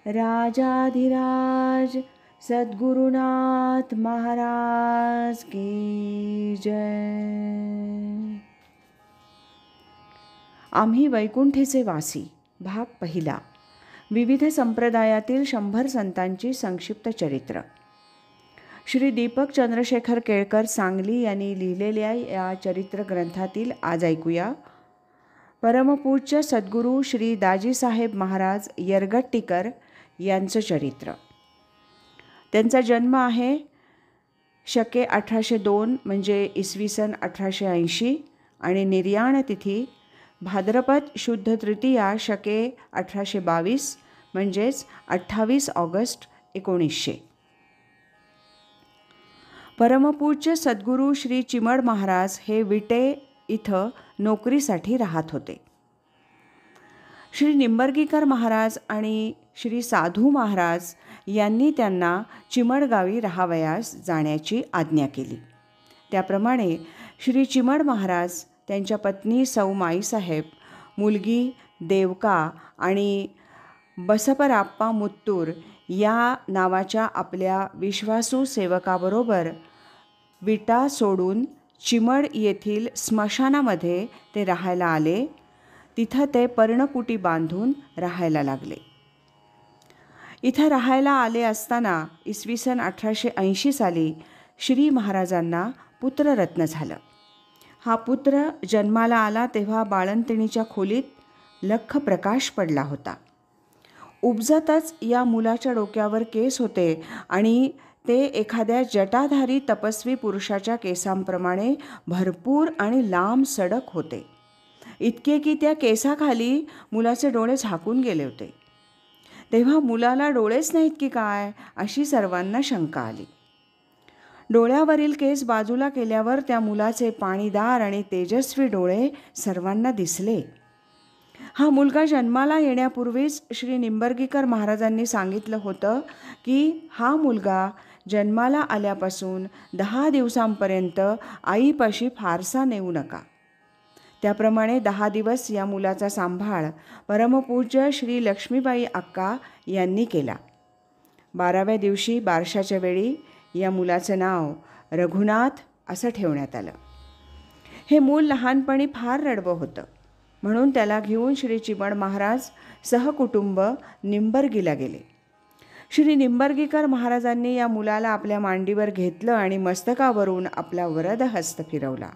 राजाधिराज सद्गुरुनाथ महाराज की जय. आम्ही वैकुंठीचे वासी भाग पहिला. विविध संप्रदायातील 100 संतांची संक्षिप्त चरित्र. श्री दीपक चंद्रशेखर केळकर सांगली यांनी लिहिलेल्या या चरित्र ग्रंथातील आज ऐकूया परमपूज्य सद्गुरू श्री दाजीसाहेब महाराज यरगट्टीकर यांचं चरित्र. त्यांचा जन्म आहे शके 1802 म्हणजे इसवी सन 1880 आणि निर्याण तिथी भाद्रपद शुद्ध तृतीया शके 1822 म्हणजेच 28 ऑगस्ट 1900. परमपूज्य सद्गुरू श्री चिमड महाराज हे विटे इथं नोकरीसाठी राहत होते. श्री निंबर्गीकर महाराज आणि श्री साधू महाराज यांनी त्यांना चिमडगावी राहावयास जाण्याची आज्ञा केली. त्याप्रमाणे श्री चिमड महाराज त्यांच्या पत्नी सौ माईसाहेब, मुलगी देवका आणि बसपराप्पा मुत्तूर या नावाच्या आपल्या विश्वासू सेवकाबरोबर विटा सोडून चिमड येथील स्मशानामध्ये ते राहायला आले. तिथं ते पर्णकुटी बांधून राहायला लागले. इथं राहायला आले असताना इसवी सन 1880 साली श्री महाराजांना पुत्ररत्न झालं. हा पुत्र जन्माला आला तेव्हा बाळंतिणीच्या खोलीत लख्ख प्रकाश पडला होता. उपजतच या मुलाच्या डोक्यावर केस होते आणि ते एखाद्या जटाधारी तपस्वी पुरुषाच्या केसांप्रमाणे भरपूर आणि लांब सडक होते. इतके की त्या केसाखाली मुलाचे डोळे झाकून गेले होते. तेव्हा मुलाला डोळेच नाहीत की काय अशी सर्वांना शंका आली. डोळ्यावरील केस बाजूला केल्यावर त्या मुलाचे पाणीदार आणि तेजस्वी डोळे सर्वांना दिसले. हा मुलगा जन्माला येण्यापूर्वीच श्री निंबर्गीकर महाराजांनी सांगितलं होतं की हा मुलगा जन्माला आल्यापासून 10 दिवसांपर्यंत आईपाशी फारसा नेऊ नका. त्याप्रमाणे 10 दिवस या मुलाचा सांभाळ परमपूज्य श्री लक्ष्मीबाई अक्का यांनी केला. 12व्या दिवशी बारशाच्या वेळी या मुलाचं नाव रघुनाथ असं ठेवण्यात आलं. हे मूल लहानपणी फार रडवं होतं म्हणून त्याला घेऊन श्री चिमड महाराज सहकुटुंब निंबर्गीला गेले. श्री निंबर्गीकर महाराजांनी या मुलाला आपल्या मांडीवर घेतलं आणि मस्तकावरून आपला वरद हस्त फिरवला.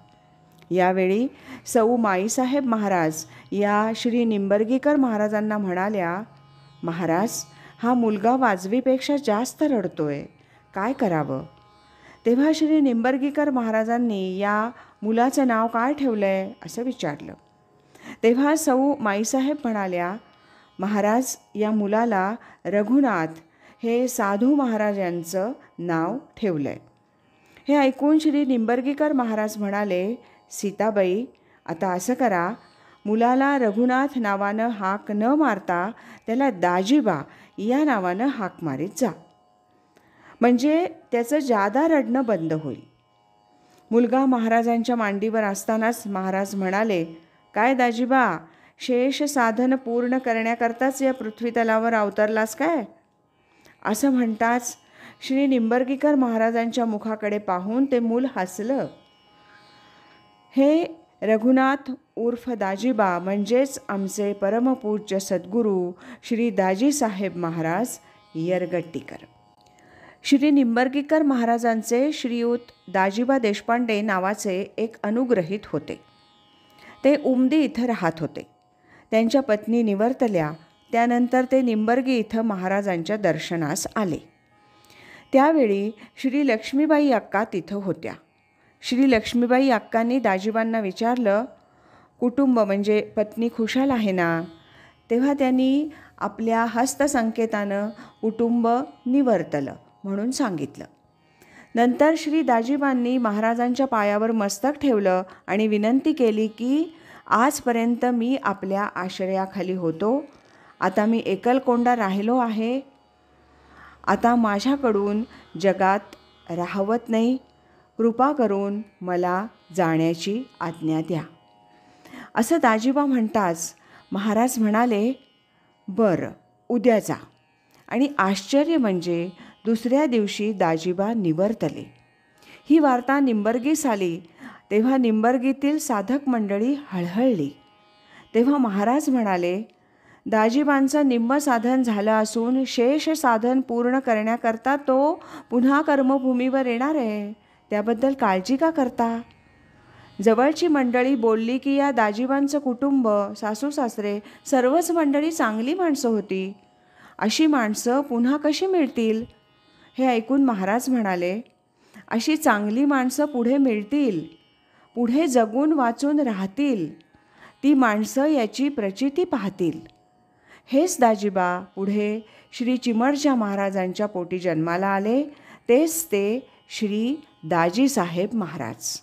यावेळी सौ माईसाहेब महाराज या श्री निंबर्गीकर महाराजांना म्हणाल्या, महाराज हा मुलगा वाजवीपेक्षा जास्त रडतोय, काय करावं? तेव्हा श्री निंबर्गीकर महाराजांनी या मुलाचं नाव काय ठेवलं आहे असं विचारलं. तेव्हा सौ माईसाहेब म्हणाल्या, महाराज या मुलाला रघुनाथ हे साधू महाराजांचं नाव ठेवलं आहे. हे ऐकून श्री निंबर्गीकर महाराज म्हणाले, सीताबाई आता असं करा, मुलाला रघुनाथ नावानं हाक न मारता त्याला दाजीबा या नावानं हाक मारीत जा, म्हणजे त्याचं जादा रडणं बंद होईल. मुलगा महाराजांच्या मांडीवर असतानाच महाराज म्हणाले, काय दाजीबा शेष साधन पूर्ण करण्याकरताच या पृथ्वीतलावर अवतरलास काय? असं म्हणताच श्री निंबर्गीकर महाराजांच्या मुखाकडे पाहून ते मूल हसलं. हे रघुनाथ उर्फ दाजीबा म्हणजेच आमचे परमपूज्य सद्गुरू श्री दाजीसाहेब महाराज यरगट्टीकर. श्री निंबर्गीकर महाराजांचे श्रीयुत दाजीबा देशपांडे नावाचे एक अनुग्रहित होते. ते उमदी इथं राहत होते. त्यांच्या पत्नी निवर्तल्या. त्यानंतर ते निंबर्गी इथं महाराजांच्या दर्शनास आले. त्यावेळी श्री लक्ष्मीबाई अक्का तिथं होत्या. श्री लक्ष्मीबाई अक्कांनी दाजीबांना विचारलं, कुटुंब म्हणजे पत्नी खुशाल आहे ना? तेव्हा त्यांनी आपल्या हस्तसंकेतानं कुटुंब निवर्तलं म्हणून सांगितलं. नंतर श्री दाजीबांनी महाराजांच्या पायावर मस्तक ठेवलं आणि विनंती केली की आजपर्यंत मी आपल्या आश्रयाखाली होतो, आता मी एकलकोंडा राहिलो आहे, आता माझ्याकडून जगात राहवत नाही, कृपा करून मला जाण्याची आज्ञा द्या. असं दाजीबा म्हणताच महाराज म्हणाले, बरं उद्या जा, आणि आश्चर्य म्हणजे दुसऱ्या दिवशी दाजीबा निवर्तले. ही वार्ता निंबर्गीस आली तेव्हा निंबर्गीतील साधक मंडळी हळहळली. तेव्हा महाराज म्हणाले, दाजीबांचं निम्म साधन झालं असून शेष साधन पूर्ण करण्याकरता तो पुन्हा कर्मभूमीवर येणार आहे. त्याबद्दल काळजी का करता? जवळची मंडळी बोलली की या दाजीबांचं कुटुंब, सासू सासरे सर्वच मंडळी चांगली माणसं होती. अशी माणसं पुन्हा कशी मिळतील? हे ऐकून महाराज म्हणाले, अशी चांगली माणसं पुढे मिळतील, पुढे जगून वाचून राहतील. ती माणसं याची प्रचिती पाहतील. हेच दाजीबा पुढे श्री चिमणच्या महाराजांच्या पोटी जन्माला आले. तेच ते श्री दाजीसाहेब महाराज.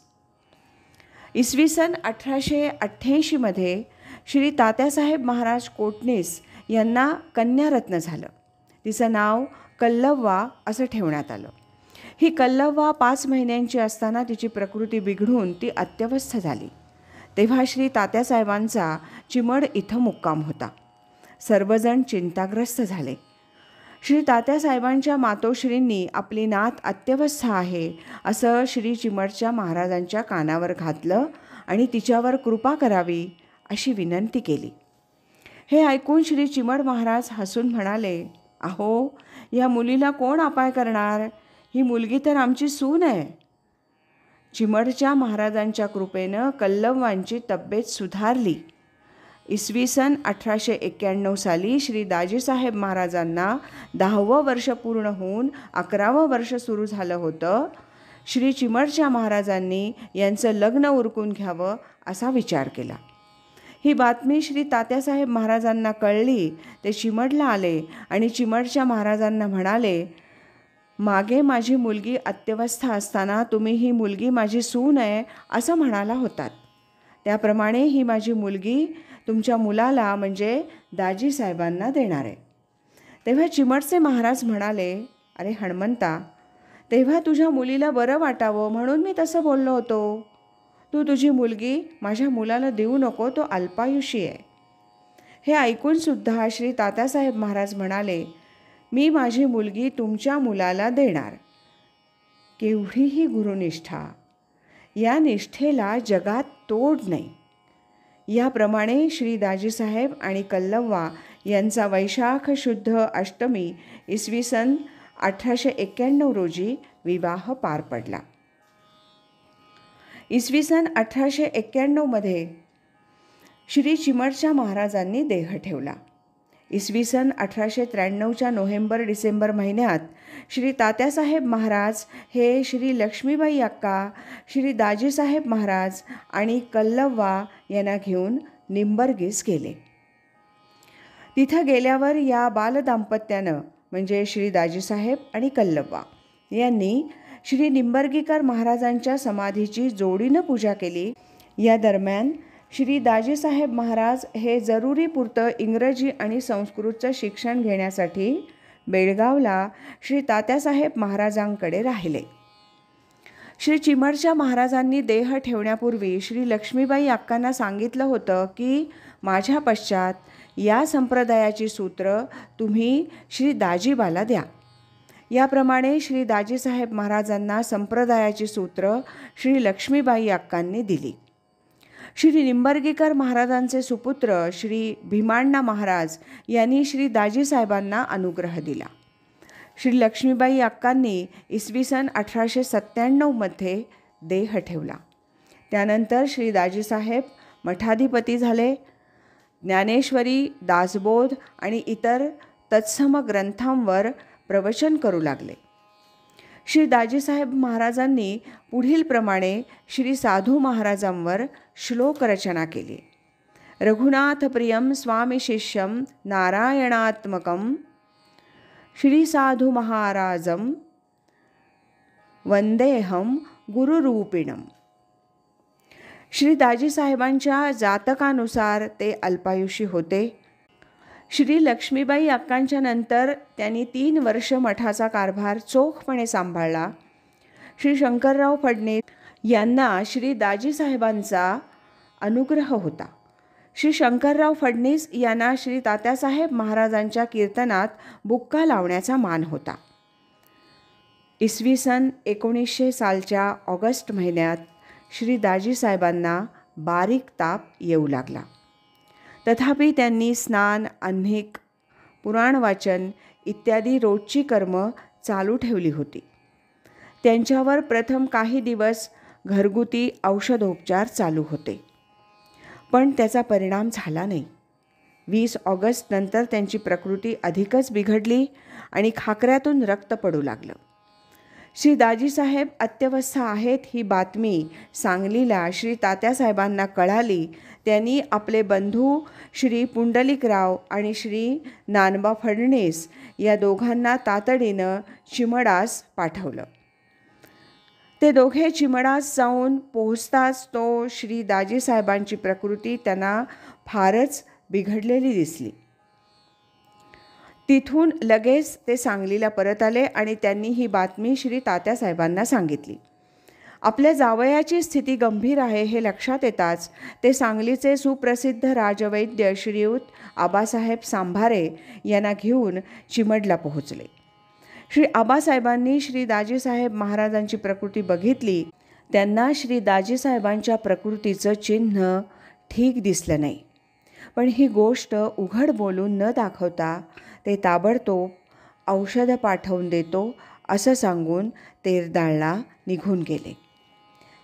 इसवी सन 1888 श्री तात्यासाहेब महाराज कोटणीस यांना कन्यारत्न झालं. तिचं नाव कल्लव्वा असं ठेवण्यात आलं. ही कल्लव्वा 5 महिन्यांची असताना तिची प्रकृती बिघडून ती अत्यवस्थ झाली. तेव्हा श्री तात्यासाहेबांचा चिमण इथं मुक्काम होता. सर्वजण चिंताग्रस्त झाले. श्री तात्यासाहेबांच्या मातोश्रींनी आपली नात अत्यवस्थ आहे असं श्री चिमणच्या महाराजांच्या कानावर घातलं आणि तिच्यावर कृपा करावी अशी विनंती केली. हे ऐकून श्री चिमण महाराज हसून म्हणाले, अहो, या मुलीला कोण अपाय करणार? ही मुलगी तर आमची सून आहे. चिमणच्या महाराजांच्या कृपेनं कल्लव्वांची तब्येत सुधारली. इसवी सन 1891 साली श्री दाजीसाहेब महाराजांना 10वं वर्ष पूर्ण होऊन 11वं वर्ष सुरू झालं होतं. श्री चिमणच्या महाराजांनी यांचं लग्न उरकून घ्यावं असा विचार केला. ही बातमी श्री तात्यासाहेब महाराजांना कळली. ते चिमणला आले आणि चिमणच्या महाराजांना म्हणाले, मागे माझी मुलगी अत्यवस्था असताना तुम्ही ही मुलगी माझी सून आहे असं म्हणाला होतात. त्याप्रमाणे ही माझी मुलगी तुमच्या मुलाला म्हणजे दाजीसाहेबांना देणार आहे. तेव्हा चिमणचे महाराज म्हणाले, अरे हणमंता, तेव्हा तुझ्या मुलीला बरं वाटावं म्हणून मी तसं बोललो होतो. तू तुझी मुलगी माझ्या मुलाला देऊ नको, तो अल्पायुषी आहे. हे ऐकूनसुद्धा श्री तात्यासाहेब महाराज म्हणाले, मी माझी मुलगी तुमच्या मुलाला देणार. केवढीही गुरुनिष्ठा, या निष्ठेला जगात तोड नाही. याप्रमाणे श्री दाजीसाहेब आणि कल्लव्वा यांचा वैशाख शुद्ध अष्टमी इसवी सन 1891 रोजी विवाह पार पडला. इसवी सन 1891 श्री चिमणच्या महाराजांनी देह ठेवला. इसवी सन 1893 नोव्हेंबर डिसेंबर महिन्यात श्री तात्यासाहेब महाराज हे श्री लक्ष्मीबाई अक्का, श्री दाजीसाहेब महाराज आणि कल्लव्वा यांना घेऊन निंबर्गीस गेले. तिथं गेल्यावर या बालदाम्पत्यानं म्हणजे श्री दाजीसाहेब आणि कल्लव्वा यांनी श्री निंबर्गीकर महाराजांच्या समाधीची जोडीनं पूजा केली. या दरम्यान श्री दाजीसाहेब महाराज हे जरुरीपुरतं इंग्रजी आणि संस्कृतचं शिक्षण घेण्यासाठी बेळगावला श्री तात्यासाहेब महाराजांकडे राहिले. श्री चिमणच्या महाराजांनी देह ठेवण्यापूर्वी श्री लक्ष्मीबाई अक्कांना सांगितलं होतं की माझ्या पश्चात या संप्रदायाची सूत्र तुम्ही श्री दाजीबाला द्या. याप्रमाणे श्री दाजीसाहेब महाराजांना संप्रदायाची सूत्र श्री लक्ष्मीबाई अक्कांनी दिली. श्री निंबर्गीकर महाराजांचे सुपुत्र श्री भीमाण्णा महाराज यांनी श्री दाजीसाहेबांना अनुग्रह दिला. श्री लक्ष्मीबाई अक्कांनी इसवी सन 1897 देह ठेवला. त्यानंतर श्री दाजीसाहेब मठाधिपती झाले. ज्ञानेश्वरी, दासबोध आणि इतर तत्सम ग्रंथांवर प्रवचन करू लागले. श्री दाजीसाहेब महाराजांनी पुढील प्रमाणे श्री साधू महाराजांवर श्लोक रचना केली. रघुनाथ प्रियम स्वामी शिष्यम नारायणात्मकम श्री साधू महाराजम वंदेहम गुरुरूपिणम. श्री दाजीसाहेबांच्या जातकानुसार ते अल्पायुषी होते. श्री लक्ष्मीबाई अक्कांच्या नंतर त्यांनी 3 वर्ष मठाचा कारभार चोखपणे सांभाळला. श्री शंकरराव फडणीस यांना श्री दाजीसाहेबांचा अनुग्रह होता. श्री शंकरराव फडणीस यांना श्री तात्यासाहेब महाराजांच्या कीर्तनात बुक्का लावण्याचा मान होता. इसवी सन 1900 सालच्या ऑगस्ट महिन्यात श्री दाजीसाहेबांना बारीक ताप येऊ लागला. तथापि त्यांनी स्नान, आह्निक, पुराण वाचन इत्यादी रोजची कर्म चालू ठेवली होती. त्यांच्यावर प्रथम काही दिवस घरगुती औषधोपचार चालू होते, पण त्याचा परिणाम झाला नाही. 20 ऑगस्ट नंतर त्यांची प्रकृती अधिकच बिघडली आणि खाकऱ्यातून रक्त पडू लागलं. श्री दाजीसाहेब अत्यवस्थ आहेत ही बातमी सांगलीला श्री तात्यासाहेबांना कळाली. त्यांनी आपले बंधू श्री पुंडलिकराव आणि श्री नानबा फडणीस या दोघांना तातडीनं चिमडास पाठवलं. ते दोघे चिमडास जाऊन पोहोचताच तो श्री दाजीसाहेबांची प्रकृती त्यांना फारच बिघडलेली दिसली. तिथून लगेच ते सांगलीला परत आले आणि त्यांनी ही बातमी श्री तात्यासाहेबांना सांगितली. आपल्या जावयाची स्थिती गंभीर आहे हे लक्षात येताच ते सांगलीचे सुप्रसिद्ध राजवैद्य श्रीयुत आबासाहेब सांभारे यांना घेऊन चिमडला पोहोचले. श्री आबासाहेबांनी श्री दाजीसाहेब महाराजांची प्रकृती बघितली. त्यांना श्री दाजीसाहेबांच्या प्रकृतीचं चिन्ह ठीक दिसलं नाही, पण ही गोष्ट उघड बोलून न दाखवता ते ताबडतोब औषधं पाठवून देतो असं सांगून तेरदाळला निघून गेले.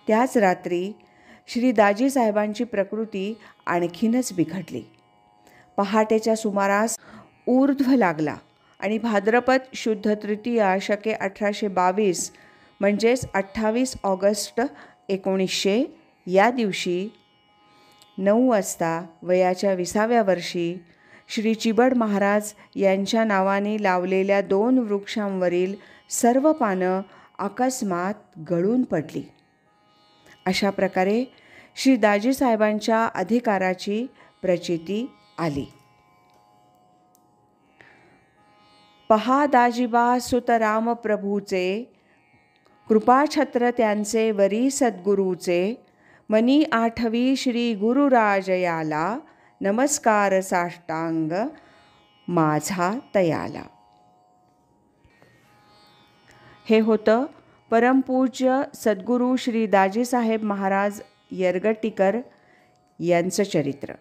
त्याच रात्री श्री दाजीसाहेबांची प्रकृती आणखीनच बिघडली. पहाटेच्या सुमारास ऊर्ध्व लागला आणि भाद्रपद शुद्ध तृतीया शके 1822 म्हणजेच 28 ऑगस्ट 1900 या दिवशी 9 वाजता वयाच्या 20व्या वर्षी श्री चिबड महाराज यांच्या नावाने लावलेल्या 2 वृक्षांवरील सर्व पानं अकस्मात गळून पडली. अशा प्रकारे श्री दाजीसाहेबांच्या अधिकाराची प्रचिती आली. पहा दाजीबा सुत राम प्रभूचे, कृपाछत्र त्यांचे वरी सद्गुरूचे, मनी आठवी श्री गुरुराजयाला, नमस्कार साष्टांग माझा तयाला. हे होतं परमपूज्य सद्गुरू श्री दाजीसाहेब महाराज यरगट्टीकर यांचं चरित्र.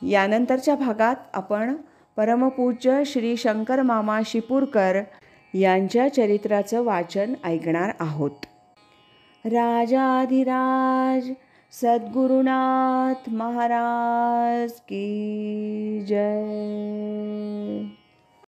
यानंतरच्या भागात आपण परमपूज्य श्री शंकर मामा शिपूरकर यांच्या चरित्राचं वाचन ऐकणार आहोत. राजाधिराज सद्गुरुनाथ महाराज की जय.